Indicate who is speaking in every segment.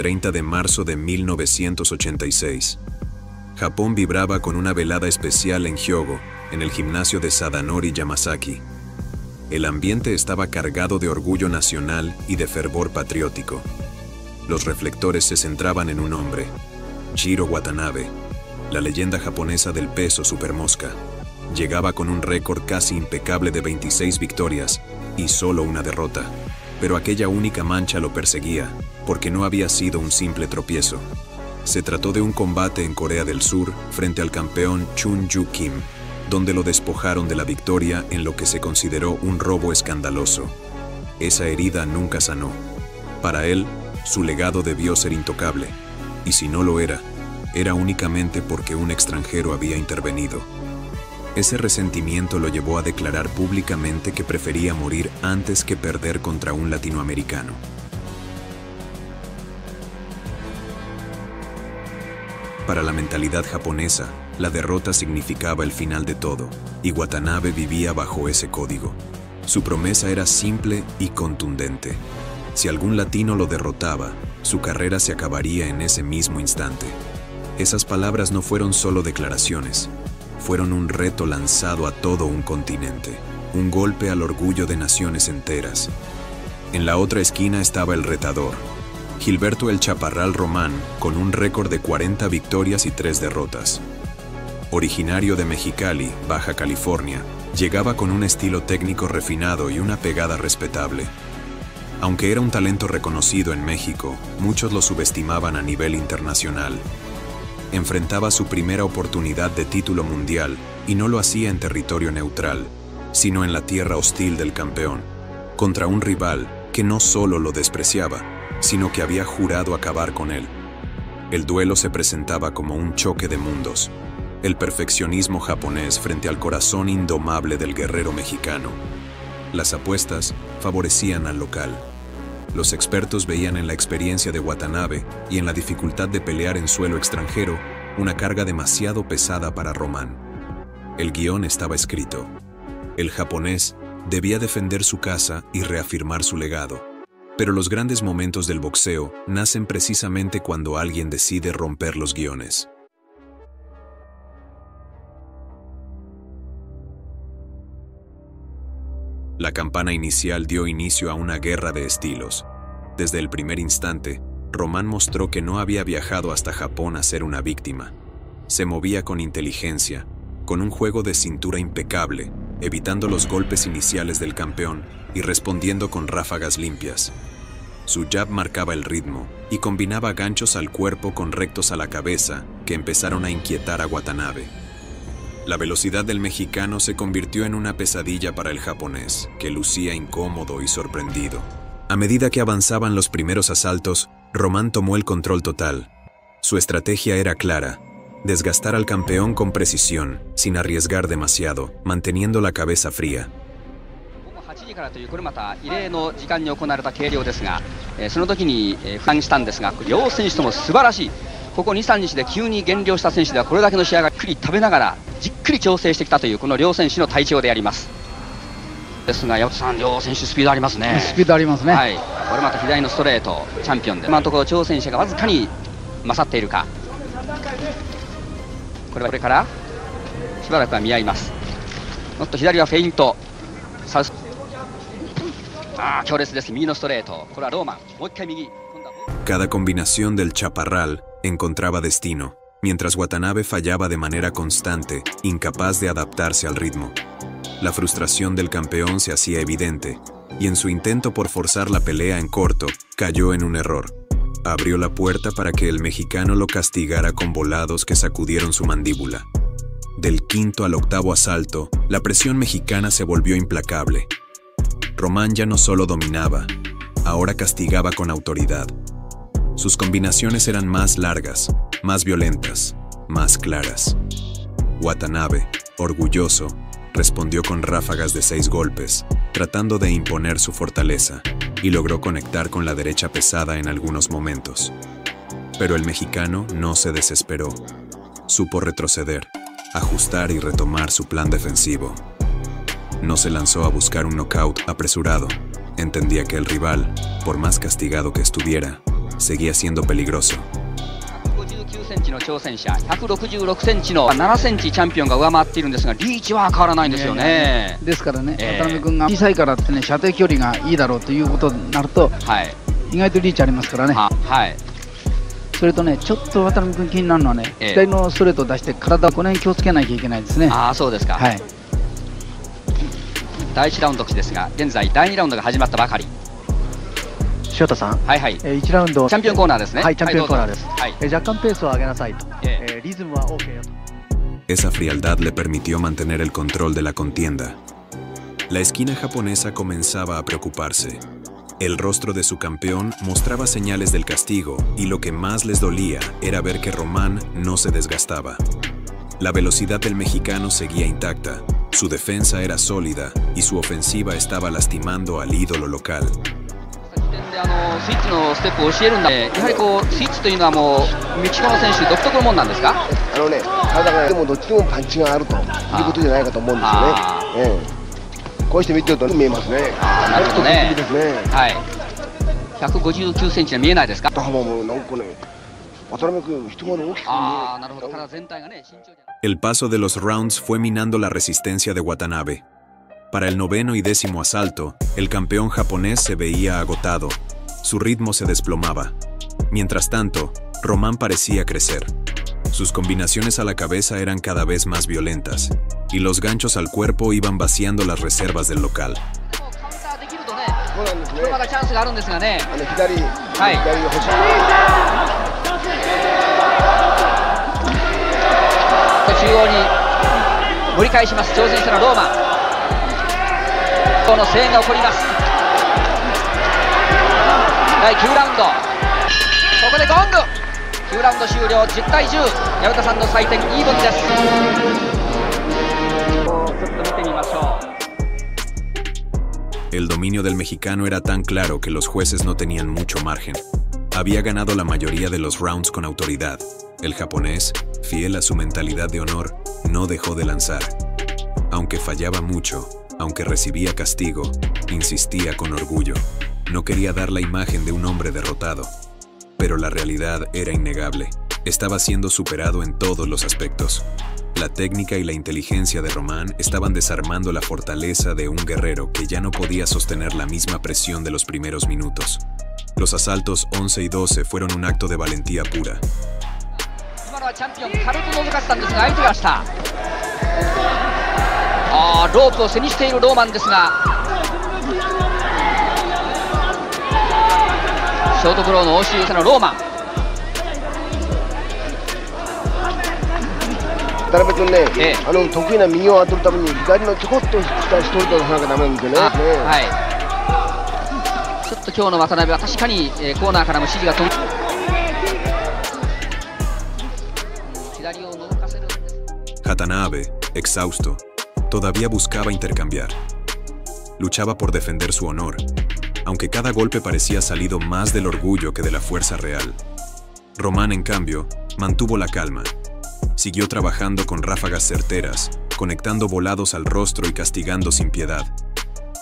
Speaker 1: 30 de marzo de 1986. Japón vibraba con una velada especial en Hyogo, en el gimnasio de Sadanori Yamasaki. El ambiente estaba cargado de orgullo nacional y de fervor patriótico. Los reflectores se centraban en un hombre, Jiro Watanabe, la leyenda japonesa del peso supermosca. Llegaba con un récord casi impecable de 26 victorias y solo una derrota. Pero aquella única mancha lo perseguía, porque no había sido un simple tropiezo. Se trató de un combate en Corea del Sur frente al campeón Chun Yu Kim, donde lo despojaron de la victoria en lo que se consideró un robo escandaloso. Esa herida nunca sanó. Para él, su legado debió ser intocable, y si no lo era únicamente porque un extranjero había intervenido. Ese resentimiento lo llevó a declarar públicamente que prefería morir antes que perder contra un latinoamericano. Para la mentalidad japonesa, la derrota significaba el final de todo, y Watanabe vivía bajo ese código. Su promesa era simple y contundente. Si algún latino lo derrotaba, su carrera se acabaría en ese mismo instante. Esas palabras no fueron solo declaraciones, fueron un reto lanzado a todo un continente, un golpe al orgullo de naciones enteras. En la otra esquina estaba el retador, Gilberto El Chaparral Román, con un récord de 40 victorias y 3 derrotas. Originario de Mexicali, Baja California, llegaba con un estilo técnico refinado y una pegada respetable. Aunque era un talento reconocido en México, muchos lo subestimaban a nivel internacional. Enfrentaba su primera oportunidad de título mundial y no lo hacía en territorio neutral, sino en la tierra hostil del campeón, contra un rival que no solo lo despreciaba, sino que había jurado acabar con él. El duelo se presentaba como un choque de mundos, el perfeccionismo japonés frente al corazón indomable del guerrero mexicano. Las apuestas favorecían al local. Los expertos veían en la experiencia de Watanabe y en la dificultad de pelear en suelo extranjero una carga demasiado pesada para Román. El guión estaba escrito. El japonés debía defender su casa y reafirmar su legado. Pero los grandes momentos del boxeo nacen precisamente cuando alguien decide romper los guiones. La campana inicial dio inicio a una guerra de estilos. Desde el primer instante, Román mostró que no había viajado hasta Japón a ser una víctima. Se movía con inteligencia, con un juego de cintura impecable, evitando los golpes iniciales del campeón y respondiendo con ráfagas limpias. Su jab marcaba el ritmo y combinaba ganchos al cuerpo con rectos a la cabeza que empezaron a inquietar a Watanabe. La velocidad del mexicano se convirtió en una pesadilla para el japonés, que lucía incómodo y sorprendido. A medida que avanzaban los primeros asaltos, Román tomó el control total. Su estrategia era clara: desgastar al campeón con precisión, sin arriesgar demasiado, manteniendo la cabeza fría.
Speaker 2: 8時からというこれまた異例の時間に行われた計量ですが、その時に負担したんですが、両選手とも素晴らしい。ここ 2,3 日で急に減量した選手ではこれだけの試合がじっくり食べながらじっくり調整してきたというこの両選手の体調であります。ですが山本さん、両選手スピードありますね。
Speaker 3: スピードありますね。
Speaker 2: はい。これまた左のストレートチャンピオンで、今のところ挑戦者がわずかに勝っているか。これからしばらくは見合います。もっと左はフェイント。サウス。強烈です。右のストレート。これはローマン。もう一回右。
Speaker 1: Cada combinación del Chaparral encontraba destino, mientras Watanabe fallaba de manera constante, incapaz de adaptarse al ritmo. La frustración del campeón se hacía evidente, y en su intento por forzar la pelea en corto, cayó en un error. Abrió la puerta para que el mexicano lo castigara con volados que sacudieron su mandíbula. Del quinto al octavo asalto, la presión mexicana se volvió implacable. Román ya no solo dominaba, ahora castigaba con autoridad. Sus combinaciones eran más largas, más violentas, más claras. Watanabe, orgulloso, respondió con ráfagas de 6 golpes, tratando de imponer su fortaleza, y logró conectar con la derecha pesada en algunos momentos. Pero el mexicano no se desesperó. Supo retroceder, ajustar y retomar su plan defensivo. No se lanzó a buscar un knockout apresurado. Entendía que el rival, por más castigado que estuviera, seguía siendo peligroso.
Speaker 2: 159センチの挑戦者、166センチの7センチチャンピオンが上回っているんですが、リーチは変わらないんですよね。
Speaker 3: ですからね、渡辺君が小さいからってね、射程距離がいいだろうということになると、
Speaker 2: はい、
Speaker 3: 意外とリーチありますからね。
Speaker 2: はい、
Speaker 3: それとね、ちょっと渡辺君気になるのはね、左のストレートを出して体をこの辺気をつけなきゃいけないですね。
Speaker 2: ああ、そうですか。はい。第1ラウンドですが、現在第2ラウンドが始まったばかり。
Speaker 4: 塩田さん、
Speaker 2: はいはい、
Speaker 4: 1ラウンド
Speaker 2: チャンピオンコーナーですね。
Speaker 4: はい、チャンピオンコーナーです。
Speaker 2: はい、
Speaker 4: 若干ペースを上げなさいと、リズムは OK よと。
Speaker 1: Esa frialdad le permitió mantener el control de la contienda. La esquina japonesa comenzaba a preocuparse. El rostro de su campeón mostraba señales del castigo y lo que más les dolía era ver que Román no se desgastaba. La velocidad del mexicano seguía intacta, su defensa era sólida y su ofensiva estaba lastimando al ídolo local.
Speaker 2: スイッチのステップを教えるんだ。やはりこうスイッチというのはもうメキシコの選手独特のもんなんですか？
Speaker 5: 体がでもどっちでもパンチがあるということじゃないかと思うんですよね。こうして見てると見えますね。
Speaker 2: なるほどね。はい。159センチは見えないですか？El
Speaker 1: paso de los rounds fue minando la resistencia de Watanabe. Para el noveno y décimo asalto, el campeón japonés se veía agotado. Su ritmo se desplomaba. Mientras tanto, Román parecía crecer. Sus combinaciones a la cabeza eran cada vez más violentas, y los ganchos al cuerpo iban vaciando las reservas del local. El dominio del mexicano era tan claro que los jueces no tenían mucho margen. Había ganado la mayoría de los rounds con autoridad. El japonés, fiel a su mentalidad de honor, no dejó de lanzar. Aunque fallaba mucho, aunque recibía castigo, insistía con orgullo. No quería dar la imagen de un hombre derrotado. Pero la realidad era innegable. Estaba siendo superado en todos los aspectos. La técnica y la inteligencia de Román estaban desarmando la fortaleza de un guerrero que ya no podía sostener la misma presión de los primeros minutos. Los asaltos 11 y 12 fueron un acto de valentía pura. Watanabe, exhausto, todavía buscaba intercambiar. Luchaba por defender su honor, aunque cada golpe parecía salido más del orgullo que de la fuerza real. Román, en cambio, mantuvo la calma. Siguió trabajando con ráfagas certeras, conectando volados al rostro y castigando sin piedad.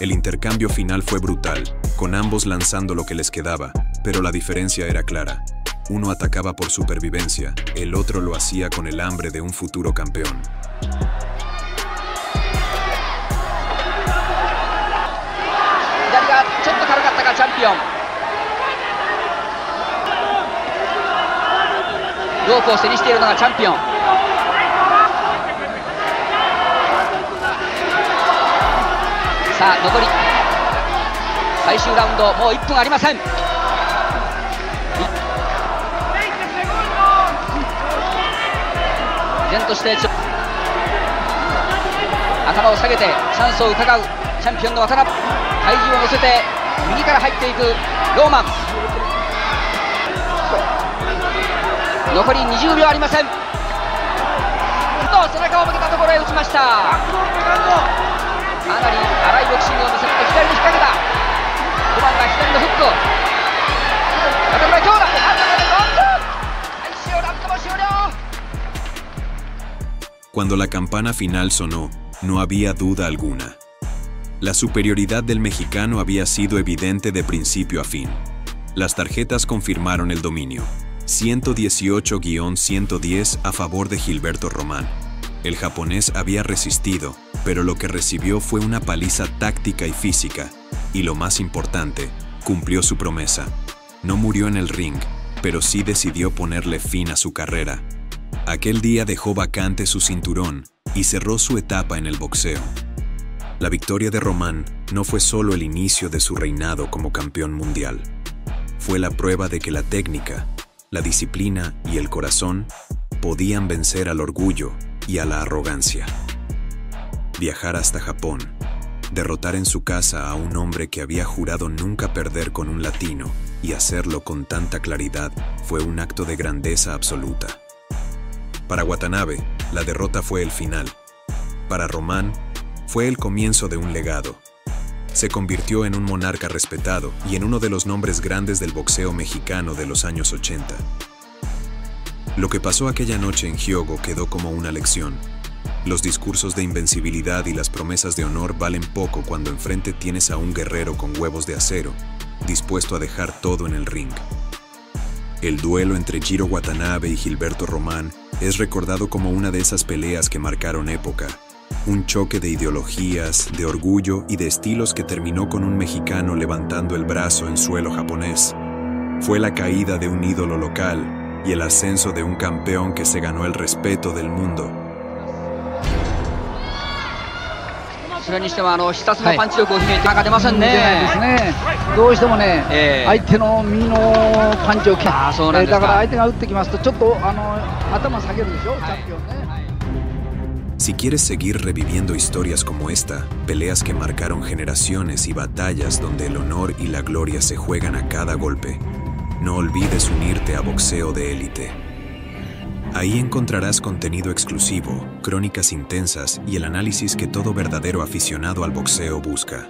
Speaker 1: El intercambio final fue brutal, con ambos lanzando lo que les quedaba, pero la diferencia era clara. Uno atacaba por supervivencia, el otro lo hacía con el hambre de un futuro campeón. Cuando la campana final sonó, no había duda alguna. La superioridad del mexicano había sido evidente de principio a fin. Las tarjetas confirmaron el dominio. 118-110 a favor de Gilberto Román. El japonés había resistido, pero lo que recibió fue una paliza táctica y física. Y lo más importante, cumplió su promesa. No murió en el ring, pero sí decidió ponerle fin a su carrera. Aquel día dejó vacante su cinturón y cerró su etapa en el boxeo. La victoria de Román no fue solo el inicio de su reinado como campeón mundial. Fue la prueba de que la técnica, la disciplina y el corazón podían vencer al orgullo y a la arrogancia. Viajar hasta Japón, derrotar en su casa a un hombre que había jurado nunca perder con un latino y hacerlo con tanta claridad fue un acto de grandeza absoluta. Para Watanabe, la derrota fue el final. Para Román, fue el comienzo de un legado. Se convirtió en un monarca respetado y en uno de los nombres grandes del boxeo mexicano de los años 80. Lo que pasó aquella noche en Hyogo quedó como una lección. Los discursos de invencibilidad y las promesas de honor valen poco cuando enfrente tienes a un guerrero con huevos de acero, dispuesto a dejar todo en el ring. El duelo entre Jiro Watanabe y Gilberto Román es recordado como una de esas peleas que marcaron época. Un choque de ideologías, de orgullo y de estilos que terminó con un mexicano levantando el brazo en suelo japonés. Fue la caída de un ídolo local y el ascenso de un campeón que se ganó el respeto del mundo.
Speaker 2: それにしても必殺のパンチ力を秘めてが出ませんね。
Speaker 3: ですね。どうしてもね、相手の右のパンチをだから相手が打ってきますとちょっと頭下げるでしょ、チャンピオンね。
Speaker 1: Si quieres seguir reviviendo historias como esta, peleas que marcaron generaciones y batallas donde el honor y la gloria se juegan a cada golpe, no olvides unirte a Boxeo de Élite. Ahí encontrarás contenido exclusivo, crónicas intensas y el análisis que todo verdadero aficionado al boxeo busca.